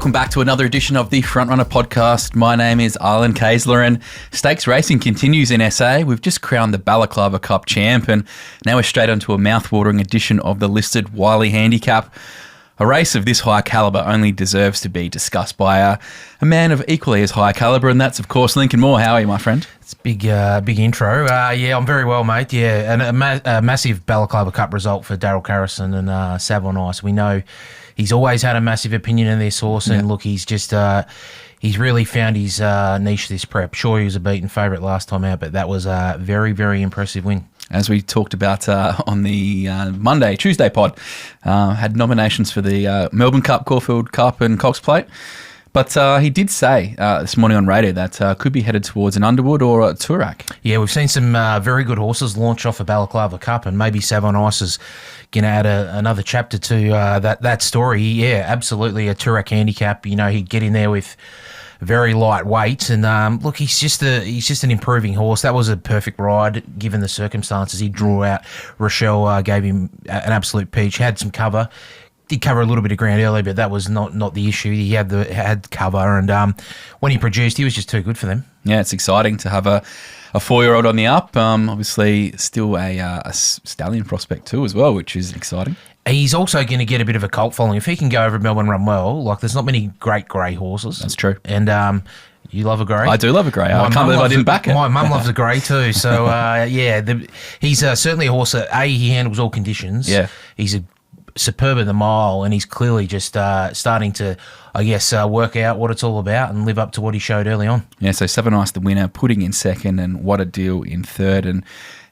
Welcome back to another edition of the Frontrunner podcast. My name is Arlen Kaesler and stakes racing continues in SA. We've just crowned the Balaklava Cup champ and now we're straight onto a mouth-watering edition of the Listed Wylie Handicap. A race of this high calibre only deserves to be discussed by a man of equally as high calibre, and that's, of course, Linc. How are you, my friend? It's a big intro. Yeah, I'm very well, mate. Yeah, and a massive Balaklava Cup result for Daryl Carrison and Savon Ice. We know he's always had a massive opinion in this horse, and look, he's just he's really found his niche this prep. Sure, he was a beaten favourite last time out, but that was a very, very impressive win. As we talked about on the Tuesday pod, had nominations for the Melbourne Cup, Caulfield Cup and Cox Plate. But he did say this morning on radio that could be headed towards an Underwood or a Toorak. Yeah, we've seen some very good horses launch off a Balaklava Cup, and maybe Savon Ice is going to add another chapter to that story. Yeah, absolutely, a Toorak handicap. You know, he'd get in there with very light weights, and look, he's just an improving horse. That was a perfect ride given the circumstances. He drew out. Rochelle gave him an absolute peach. Had some cover. Did cover a little bit of ground early, but that was not the issue. He had cover, and when he produced, he was just too good for them. Yeah, it's exciting to have a 4-year-old on the up. Obviously, still a stallion prospect too as well, which is exciting. He's also going to get a bit of a cult following. If he can go over Melbourne and run well, like there's not many great grey horses. That's true. And you love a grey? I do love a grey. I can't believe I didn't back it. My mum loves a grey too. So, he's certainly a horse that, he handles all conditions. Yeah. He's superb at the mile, and he's clearly just starting to, I guess, work out what it's all about and live up to what he showed early on. Yeah, so Savon Ice the winner, Pudding in second, and What a Deal in third, and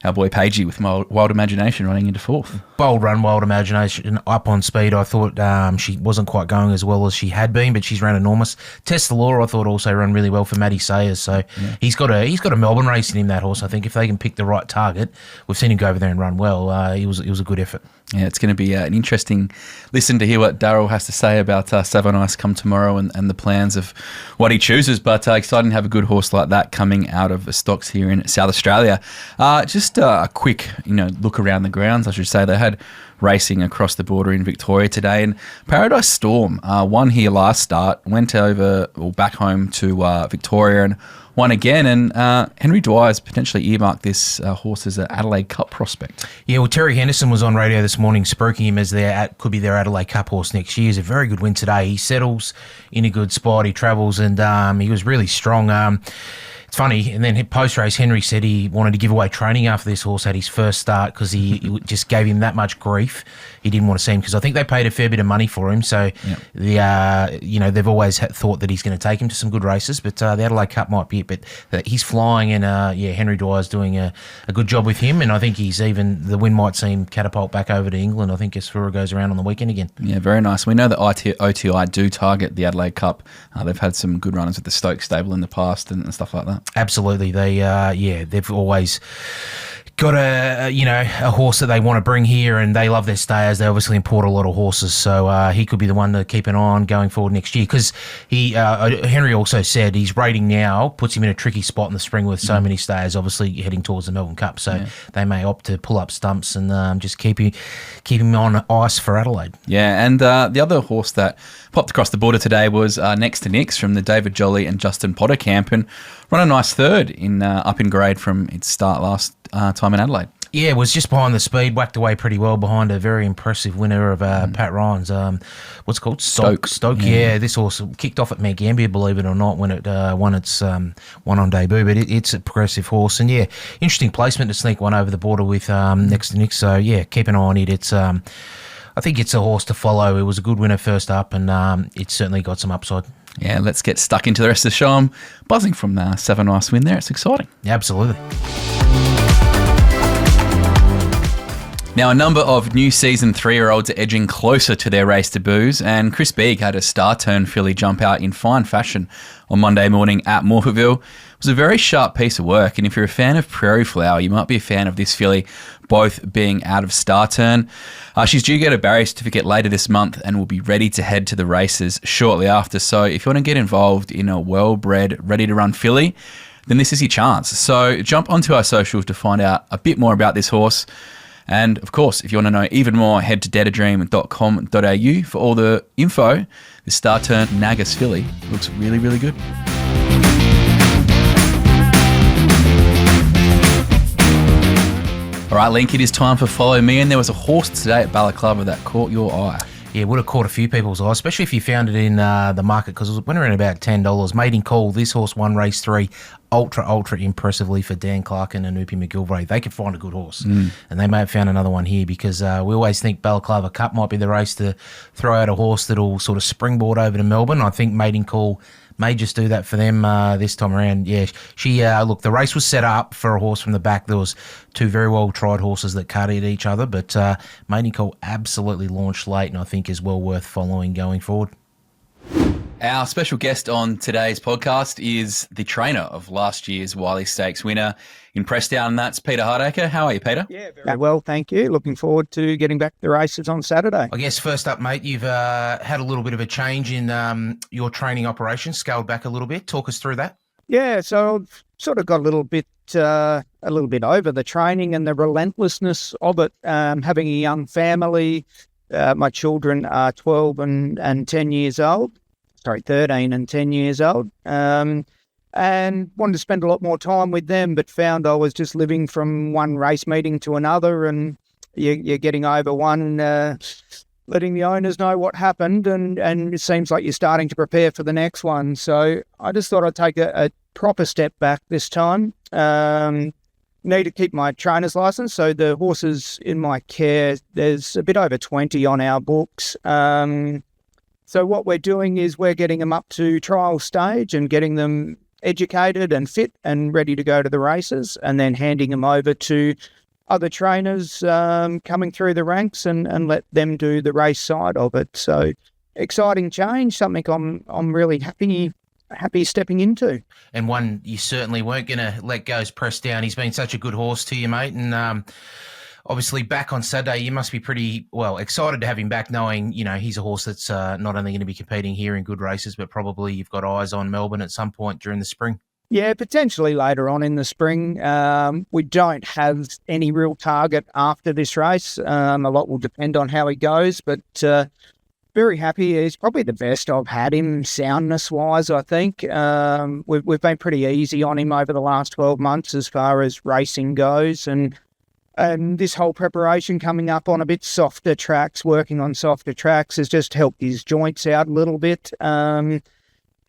our boy Pagey with Wild Imagination running into fourth. Bold run, Wild Imagination, up on speed. I thought she wasn't quite going as well as she had been, but she's ran enormous. Test the Law, I thought, also ran really well for Matty Sayers. So he's got a Melbourne race in him, that horse. I think if they can pick the right target, we've seen him go over there and run well. It was a good effort. Yeah, it's going to be an interesting listen to hear what Daryl has to say about Savon Ice come tomorrow and the plans of what he chooses. But exciting to have a good horse like that coming out of the stocks here in South Australia. Just a quick, look around the grounds. I should say they had racing across the border in Victoria today, and Paradise Storm won here last start, went over or back home to Victoria and won again, and Henry Dwyer's potentially earmarked this horse as an Adelaide Cup prospect. Yeah, well, Terry Henderson was on radio this morning spruiking him as could be their Adelaide Cup horse next year. He's a very good win today. He settles in a good spot. He travels, and he was really strong. It's funny, and then post-race, Henry said he wanted to give away training after this horse had his first start because he just gave him that much grief. He didn't want to see him because I think they paid a fair bit of money for him. So, they've always thought that he's going to take him to some good races, but the Adelaide Cup might be it. But he's flying, and Henry Dwyer's doing a good job with him, and I think the win might see him catapult back over to England, I think, as Fura goes around on the weekend again. Yeah, very nice. We know that OTI do target the Adelaide Cup. They've had some good runners with the Stoke stable in the past and stuff like that. Absolutely, they've always got a horse that they want to bring here, and they love their stayers. They obviously import a lot of horses, so he could be the one to keep an eye on going forward next year. Because Henry also said his rating now puts him in a tricky spot in the spring with so many stayers, obviously heading towards the Melbourne Cup. So they may opt to pull up stumps and just keep him on ice for Adelaide. Yeah, and the other horse that popped across the border today was Next to Nix from the David Jolly and Justin Potter camp, and run a nice third up in grade from its start last time in Adelaide. Yeah, it was just behind the speed, whacked away pretty well behind a very impressive winner of Pat Ryan's. What's it called? Stoke. Yeah, this horse kicked off at Mount Gambier, believe it or not, when it won its one-on debut. But it's a progressive horse, and interesting placement to sneak one over the border with Next to Nick. So keep an eye on it. It's I think it's a horse to follow. It was a good winner first up, and it's certainly got some upside. Yeah, let's get stuck into the rest of the show. I'm buzzing from the Savon Ice win there. It's exciting. Absolutely. Now, a number of new season 3-year-olds are edging closer to their race debuts, and Chris Beeg had a star-turn filly jump out in fine fashion on Monday morning at Morphettville. It was a very sharp piece of work, and if you're a fan of Prairie Flower, you might be a fan of this filly, both being out of star-turn. She's due to get a barrier certificate later this month and will be ready to head to the races shortly after. So if you want to get involved in a well-bred, ready-to-run filly, then this is your chance. So jump onto our socials to find out a bit more about this horse. And of course, if you want to know even more, head to daretodream.com.au for all the info. The star turn Nagas filly looks really, really good. All right, Linc, it is time for Follow Me. And there was a horse today at Balaklava that caught your eye. Yeah, would have caught a few people's eye, especially if you found it in the market, because it went around about $10. Maiden Call, this horse won race 3 ultra impressively for Dan Clark and Anupi McGilvray. They could find a good horse, and they may have found another one here, because we always think Balaklava Cup might be the race to throw out a horse that'll sort of springboard over to Melbourne. I think Maiden Call may just do that for them this time around. Yeah, she look, the race was set up for a horse from the back. There was 2 very well tried horses that cut at each other, but Maiden Call absolutely launched late, and I think is well worth following going forward. Our special guest on today's podcast is the trainer of last year's Wylie Stakes winner in Pressdown, and that's Peter Hardacre. How are you, Peter? Yeah, very well, thank you. Looking forward to getting back to the races on Saturday. I guess first up, mate, you've had a little bit of a change in your training operation, scaled back a little bit. Talk us through that. Yeah, so I've sort of got a little bit over the training and the relentlessness of it. Having a young family, my children are 12 and 10 years old. 13 and 10 years old, and wanted to spend a lot more time with them, but found I was just living from one race meeting to another, and you're getting over one, letting the owners know what happened, and it seems like you're starting to prepare for the next one. So I just thought I'd take a proper step back this time. Need to keep my trainer's license, so the horses in my care, there's a bit over 20 on our books. So what we're doing is we're getting them up to trial stage and getting them educated and fit and ready to go to the races, and then handing them over to other trainers coming through the ranks and let them do the race side of it. So exciting change, something I'm really happy stepping into. And one you certainly weren't going to let go is Pressdown. He's been such a good horse to you, mate, and obviously back on Saturday, you must be pretty excited to have him back, knowing, he's a horse that's not only going to be competing here in good races, but probably you've got eyes on Melbourne at some point during the spring. Yeah, potentially later on in the spring. We don't have any real target after this race. A lot will depend on how he goes, but very happy. He's probably the best I've had him soundness-wise, I think. We've been pretty easy on him over the last 12 months as far as racing goes, and this whole preparation coming up on a bit softer tracks, working on softer tracks, has just helped his joints out a little bit,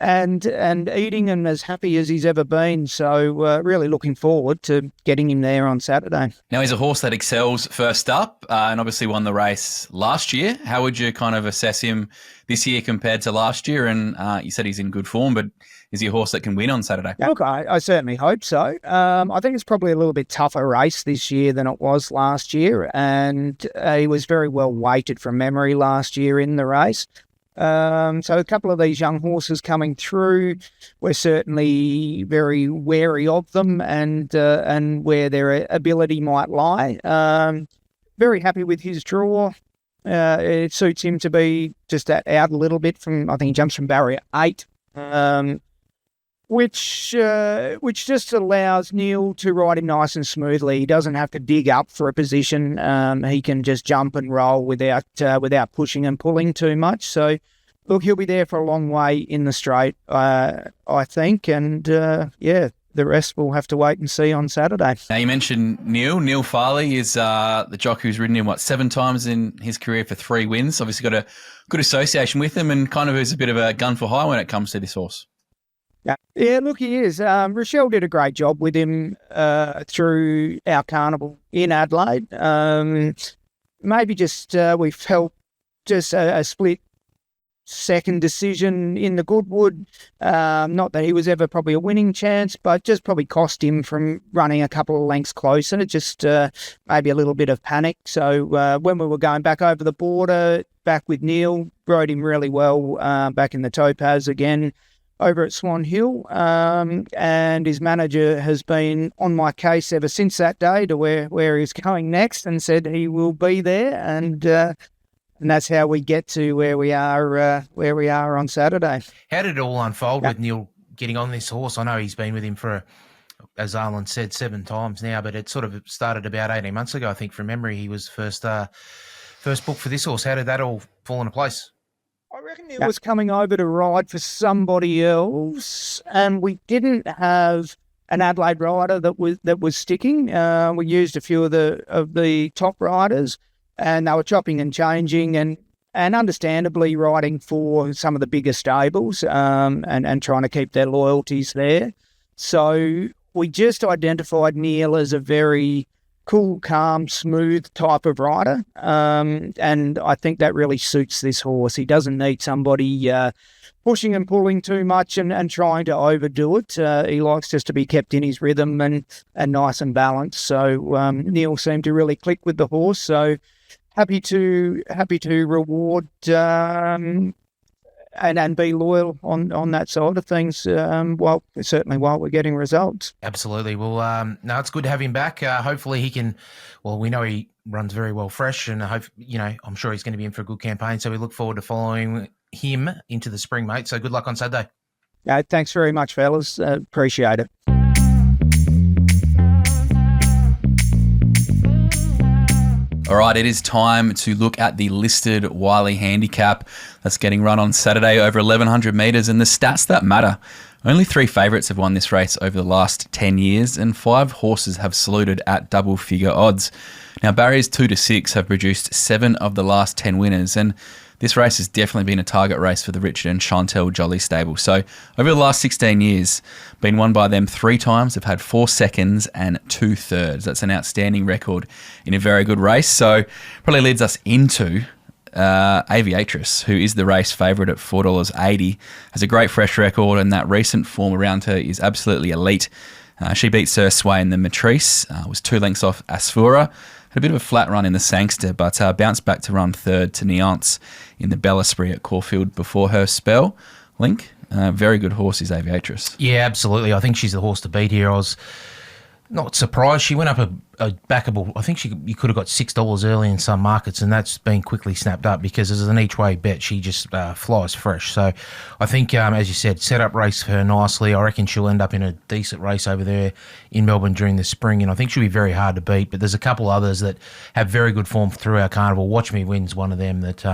and eating and as happy as he's ever been. So really looking forward to getting him there on Saturday. Now, he's a horse that excels first up and obviously won the race last year. How would you kind of assess him this year compared to last year? And you said he's in good form, but is he a horse that can win on Saturday? Look, I certainly hope so. I think it's probably a little bit tougher race this year than it was last year, and he was very well weighted from memory last year in the race. So a couple of these young horses coming through, we're certainly very wary of them and where their ability might lie. Very happy with his draw. It suits him to be just out a little bit from, I think he jumps from barrier 8. Which just allows Neil to ride him nice and smoothly. He doesn't have to dig up for a position. He can just jump and roll without pushing and pulling too much. So, look, he'll be there for a long way in the straight, I think. And, the rest we'll have to wait and see on Saturday. Now, you mentioned Neil. Neil Farley is the jockey who's ridden him, 7 times in his career for 3 wins. Obviously got a good association with him and kind of is a bit of a gun for hire when it comes to this horse. Yeah, look, he is. Rochelle did a great job with him through our carnival in Adelaide. Maybe just we felt just a split second decision in the Goodwood. Not that he was ever probably a winning chance, but just probably cost him from running a couple of lengths closer, just maybe a little bit of panic. So when we were going back over the border, back with Neil, rode him really well back in the Topaz again over at Swan Hill, and his manager has been on my case ever since that day to where he's going next, and said he will be there, and that's how we get to where we are on Saturday. How did it all unfold with Neil getting on this horse? I know he's been with him for as Arlen said, 7 times now, but it sort of started about 18 months ago, I think, from memory. He was first book for this horse. How did that all fall into place? I reckon he was coming over to ride for somebody else, and we didn't have an Adelaide rider that was sticking. We used a few of the top riders, and they were chopping and changing, and understandably riding for some of the bigger stables, and trying to keep their loyalties there. So we just identified Neil as a very cool, calm, smooth type of rider. And I think that really suits this horse. He doesn't need somebody pushing and pulling too much and trying to overdo it. He likes just to be kept in his rhythm and nice and balanced. So Neil seemed to really click with the horse. So happy to reward and be loyal on that side of things, while we're getting results. Absolutely. Well, no, it's good to have him back. Hopefully he can. Well, we know he runs very well fresh, and I'm sure he's going to be in for a good campaign. So we look forward to following him into the spring, mate. So good luck on Saturday. Thanks very much, fellas. Appreciate it. All right, it is time to look at the Listed Wylie Handicap that's getting run on Saturday over 1,100 metres, and the stats that matter. Only 3 favourites have won this race over the last 10 years, and 5 horses have saluted at double-figure odds. Now, barriers 2 to 6 have produced 7 of the last 10 winners, and this race has definitely been a target race for the Richard and Chantel Jolly stable. So over the last 16 years, been won by them 3 times. They've had 4 seconds and 2 thirds. That's an outstanding record in a very good race. So probably leads us into Aviatrix, who is the race favourite at $4.80. Has a great fresh record, and that recent form around her is absolutely elite. She beat Sir Sway in the Matrice, was 2 lengths off Asfura. Had a bit of a flat run in the Sangster, but bounced back to run third to Neance in the Bellesprit at Caulfield before her spell. Linc, very good horse is Aviatrix. Yeah, absolutely. I think she's the horse to beat here. I was not surprised. She went up a backable. I think you could have got $6 early in some markets, and that's been quickly snapped up because as an each way bet, she just flies fresh. So I think, as you said, set up race for her nicely. I reckon she'll end up in a decent race over there in Melbourne during the spring, and I think she'll be very hard to beat. But there's a couple others that have very good form through our carnival. Watch Me Win's one of them that,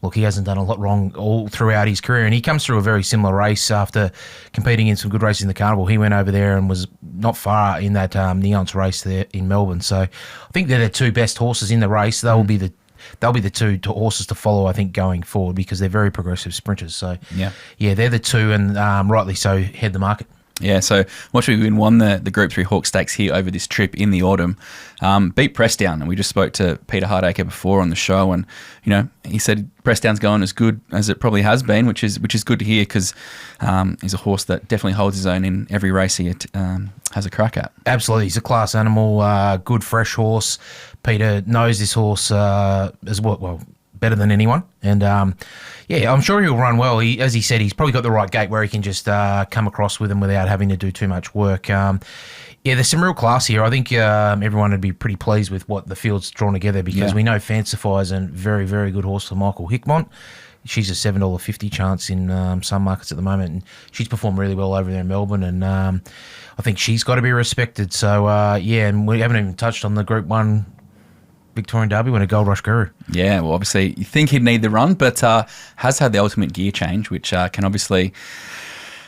look, he hasn't done a lot wrong all throughout his career, and he comes through a very similar race after competing in some good races in the carnival. He went over there and was not far in that Neance race there in Melbourne. So I think they're the 2 best horses in the race. They'll be the 2 horses to follow, I think, going forward because they're very progressive sprinters. So yeah, they're the 2, and rightly so, head the market. Yeah, so Watch Me Win won the Group 3 Hawk Stakes here over this trip in the autumn. Beat Pressdown, and we just spoke to Peter Hardacre before on the show, and he said Pressdown's going as good as it probably has been, which is good to hear because he's a horse that definitely holds his own in every race he has a crack at. Absolutely, he's a class animal, good fresh horse. Peter knows this horse as well, better than anyone, and I'm sure he'll run well. As he said, he's probably got the right gait where he can just come across with him without having to do too much work. There's some real class here. I think everyone would be pretty pleased with what the field's drawn together because we know Fancify is a very, very good horse for Michael Hickmont. She's a $7.50 chance in some markets at the moment, and she's performed really well over there in Melbourne, and I think she's got to be respected. So, and we haven't even touched on the Group 1 Victorian Derby winner, Gold Rush Guru. Yeah, well, obviously you think he'd need the run, but has had the ultimate gear change, which can obviously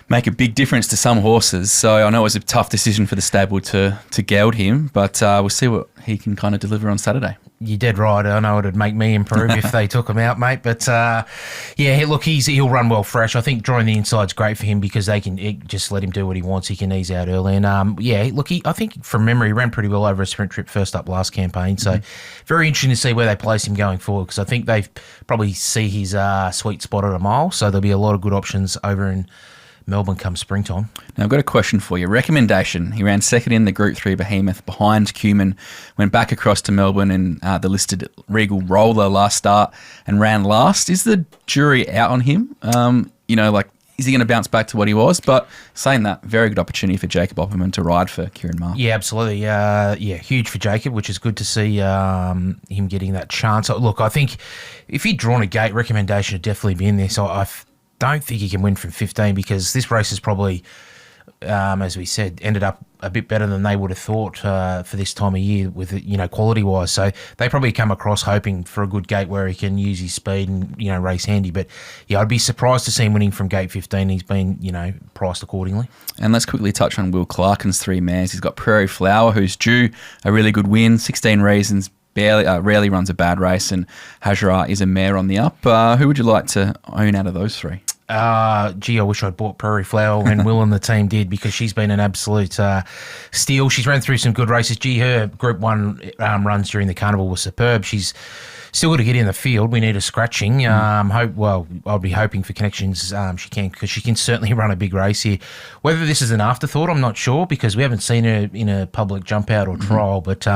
make a big difference to some horses. So I know it was a tough decision for the stable to geld him, but we'll see what he can kind of deliver on Saturday. You're dead right. I know it'd make me improve if they took him out, mate. But look, he'll run well fresh. I think drawing the inside's great for him because they can just let him do what he wants. He can ease out early. And I think from memory, he ran pretty well over a sprint trip first up last campaign. So very interesting to see where they place him going forward because I think they probably see his sweet spot at a mile. So there'll be a lot of good options over in Melbourne come springtime. Now, I've got a question for you. Recommendation. He ran second in the Group 3 Behemoth behind Cumin, went back across to Melbourne in the listed Regal Roller last start and ran last. Is the jury out on him? Is he going to bounce back to what he was? But saying that, very good opportunity for Jacob Opperman to ride for Kieran Maher. Yeah, absolutely. Huge for Jacob, which is good to see him getting that chance. Look, I think if he'd drawn a gate, recommendation would definitely be in there. So I don't think he can win from 15 because this race is probably as we said, ended up a bit better than they would have thought for this time of year with it, quality-wise. So they probably come across hoping for a good gate where he can use his speed and, race handy. But, yeah, I'd be surprised to see him winning from gate 15. He's been, priced accordingly. And let's quickly touch on Will Clarken's 3 mares. He's got Prairie Flower, who's due a really good win, 16 reasons, rarely runs a bad race, and Hajar is a mare on the up. Who would you like to own out of those 3? Gee, I wish I'd bought Prairie Flower when Will and the team did, because she's been an absolute steal. She's ran through some good races. Gee, her Group 1 runs during the carnival were superb. She's still got to get in the field. We need a scratching. I'll be hoping for connections she can, because she can certainly run a big race here. Whether this is an afterthought, I'm not sure, because we haven't seen her in a public jump out or trial. But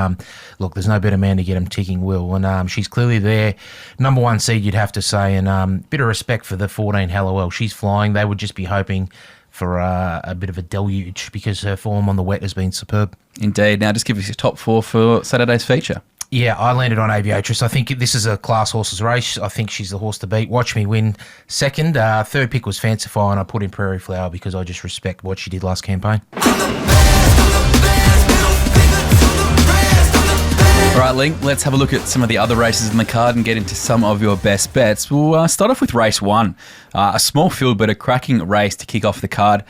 look, there's no better man to get him ticking, Will. And she's clearly there. Number 1 seed, you'd have to say. And bit of respect for the 14 Hallowell. She's flying. They would just be hoping for a bit of a deluge, because her form on the wet has been superb. Indeed. Now just give us your top 4 for Saturday's feature. Yeah, I landed on Aviatrix. I think this is a class horses race. I think she's the horse to beat. Watch me win second. Third pick was Fancify, and I put in Prairie Flower because I just respect what she did last campaign. All right, Linc, let's have a look at some of the other races in the card and get into some of your best bets. We'll start off with race 1. A small field, but a cracking race to kick off the card.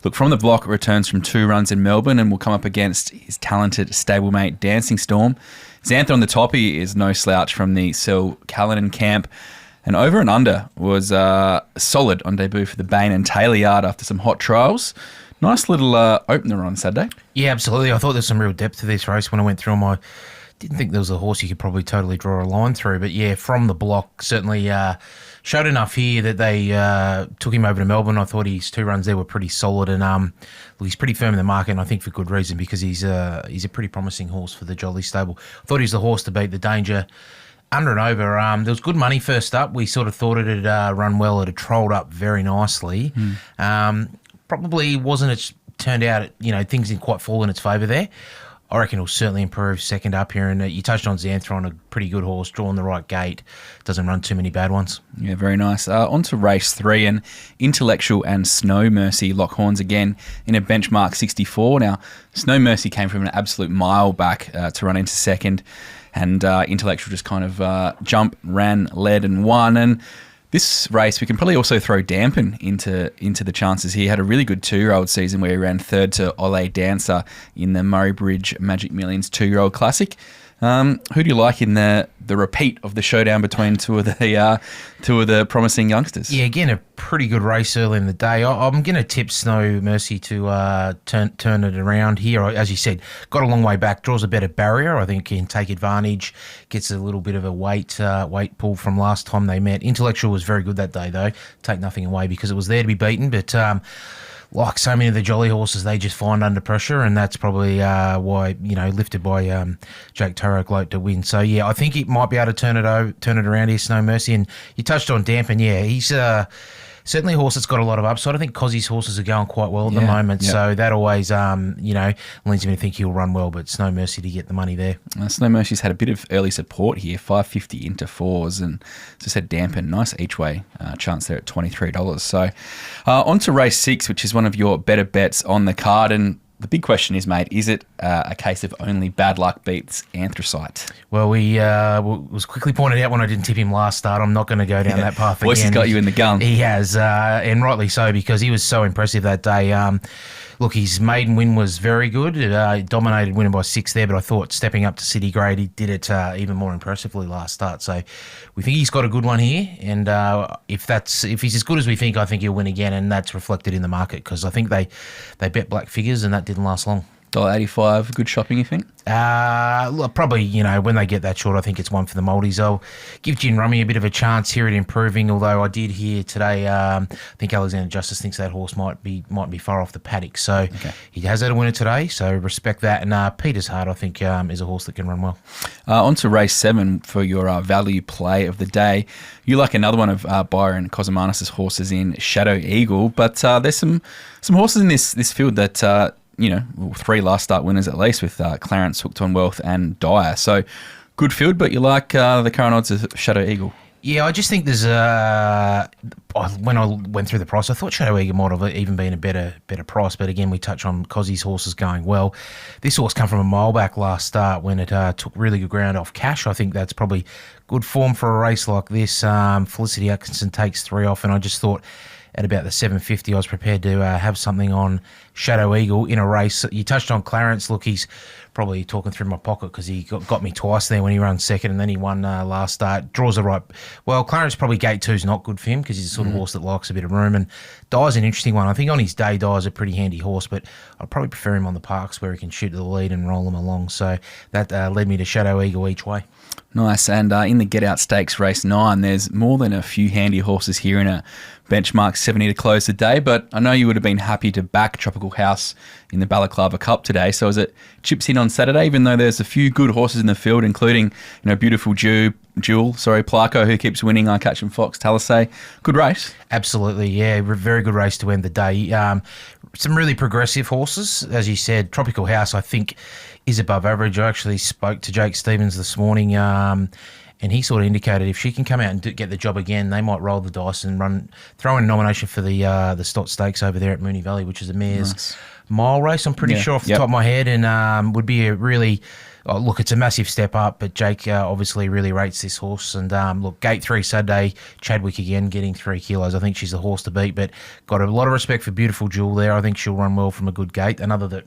Look, From the Block returns from 2 runs in Melbourne and will come up against his talented stablemate Dancing Storm. Xantha on the toppy is no slouch from the Sel Callanan camp. And Over and Under was solid on debut for the Bain and Taylor Yard after some hot trials. Nice little opener on Saturday. Yeah, absolutely. I thought there's some real depth to this race when I went through them. I didn't think there was a horse you could probably totally draw a line through. But yeah, From the Block certainly showed enough here that they took him over to Melbourne. I thought his 2 runs there were pretty solid, and he's pretty firm in the market, and I think for good reason, because he's a pretty promising horse for the Jolly stable. I thought he was the horse to beat. The Danger under and over. There was good money first up. We sort of thought it had run well. It had trolled up very nicely. Probably wasn't. It's turned out, things didn't quite fall in its favour there. I reckon it'll certainly improve second up here. And you touched on Xantha, on a pretty good horse, drawing the right gate. Doesn't run too many bad ones. Yeah, very nice. On to race 3, and Intellectual and Snow Mercy lock horns again in a benchmark 64. Now, Snow Mercy came from an absolute mile back to run into second, and Intellectual just kind of jumped, ran, led and won. And this race, we can probably also throw Dampen into the chances here. Had a really good 2-year-old season where he ran third to Ole Dancer in the Murray Bridge Magic Millions 2-year-old classic. Who do you like in the repeat of the showdown between two of the promising youngsters? Yeah, again, a pretty good race early in the day. I'm going to tip Snow Mercy to turn it around here. As you said, got a long way back, draws a better barrier. I think he can take advantage, gets a little bit of a weight pull from last time they met. Intellectual was very good that day, though. Take nothing away because it was there to be beaten, but like so many of the Jolly horses, they just find under pressure, and that's probably why, lifted by Jake Turok to win. So yeah, I think it might be able to turn it around here, Snow Mercy. And you touched on Dampen, yeah, he's certainly a horse that's got a lot of upside. I think Cozzie's horses are going quite well at the moment, so that always, leads me to think he'll run well. But Snow Mercy to get the money there. Snow Mercy's had a bit of early support here, $5.50 into 4s, and as I said, Dampen, nice each way chance there at $23. So on to race 6, which is one of your better bets on the card, and the big question is, mate, is it a case of only bad luck beats anthracite? Well, we was quickly pointed out when I didn't tip him last start. I'm not going to go down that path again. Voice has got you in the gun. He has, and rightly so, because he was so impressive that day. Look, his maiden win was very good. He dominated, winning by 6 there, but I thought stepping up to City Grade, he did it even more impressively last start. So we think he's got a good one here, and if he's as good as we think, I think he'll win again, and that's reflected in the market, because I think they bet black figures, and that didn't last long. $1.85, good shopping, you think? Probably, when they get that short, I think it's one for the Maldies. I'll give Gin Rummy a bit of a chance here at improving, although I did hear today, I think Alexander Justice thinks that horse might be far off the paddock. So he has had a winner today, so respect that. And Peter's Heart, I think, is a horse that can run well. On to race 7 for your value play of the day. You like another one of Byron Cosmanis' horses in Shadow Eagle, but there's some horses in this field that 3 last start winners at least, with Clarence, Hooked on Wealth and Dyer. So good field, but you like the current odds of Shadow Eagle. Yeah, I just think there's when I went through the price, I thought Shadow Eagle might have even been a better price. But again, we touch on Cozzy's horses going well. This horse come from a mile back last start when it took really good ground off Cash. I think that's probably good form for a race like this. Felicity Atkinson takes 3 off, and I just thought at about the 750, I was prepared to have something on Shadow Eagle in a race. You touched on Clarence. Look, he's probably talking through my pocket because he got me twice there when he ran second, and then he won last start. Draws the right. Well, Clarence probably gate 2's not good for him because he's the sort of horse that likes a bit of room. And Dye's an interesting one. I think on his day, Dye's a pretty handy horse, but I'd probably prefer him on the parks where he can shoot to the lead and roll him along. So that led me to Shadow Eagle each way. Nice. And in the Get Out Stakes race 9, there's more than a few handy horses here in a benchmark 70 to close the day, but I know you would have been happy to back Tropical House in the Balaklava Cup today. So as it chips in on Saturday, even though there's a few good horses in the field, including Beautiful Jewel, Placo, who keeps winning, I Catch 'em Fox, Talisay. Good race. Absolutely, yeah. Very good race to end the day. Some really progressive horses. As you said, Tropical House, I think, is above average. I actually spoke to Jake Stevens this morning, and he sort of indicated if she can come out and get the job again, they might roll the dice and throw in a nomination for the Stott Stakes over there at Moonee Valley, which is a mare's mile race, I'm pretty sure off the top of my head, and would be a really... Oh, look, it's a massive step up, but Jake obviously really rates this horse. And look, gate 3 Saturday, Chadwick again getting 3 kilos. I think she's the horse to beat, but got a lot of respect for Beautiful Jewel there. I think she'll run well from a good gate. Another that,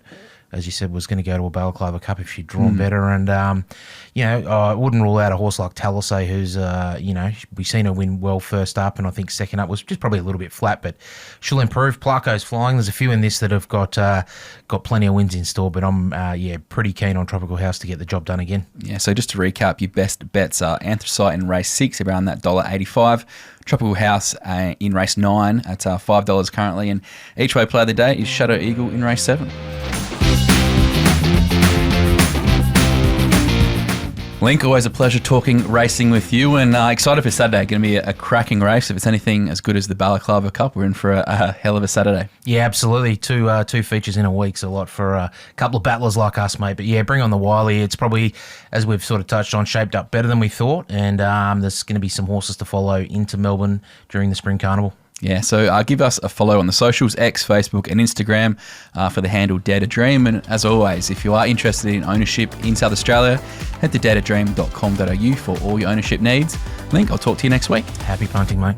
as you said, was going to go to a Balaklava Cup if she'd drawn better. And, I wouldn't rule out a horse like Talisay, who's, we've seen her win well first up, and I think second up was just probably a little bit flat, but she'll improve. Placo's flying. There's a few in this that have got plenty of wins in store, but I'm, pretty keen on Tropical House to get the job done again. Yeah, so just to recap, your best bets are Anthracite in race 6, around that $1.85. Tropical House in race 9 at $5 currently, and each way play of the day is Shadow Eagle in race 7. Linc, always a pleasure talking racing with you, and excited for Saturday. Going to be a cracking race. If it's anything as good as the Balaklava Cup, we're in for a hell of a Saturday. Yeah, absolutely. Two features in a week's a lot for a couple of battlers like us, mate. But yeah, bring on the Wylie. It's probably, as we've sort of touched on, shaped up better than we thought, and there's going to be some horses to follow into Melbourne during the Spring Carnival. Yeah, so give us a follow on the socials, X, Facebook and Instagram for the handle Dare to Dream. And as always, if you are interested in ownership in South Australia, head to daretodream.com.au for all your ownership needs. Linc, I'll talk to you next week. Happy punting, mate.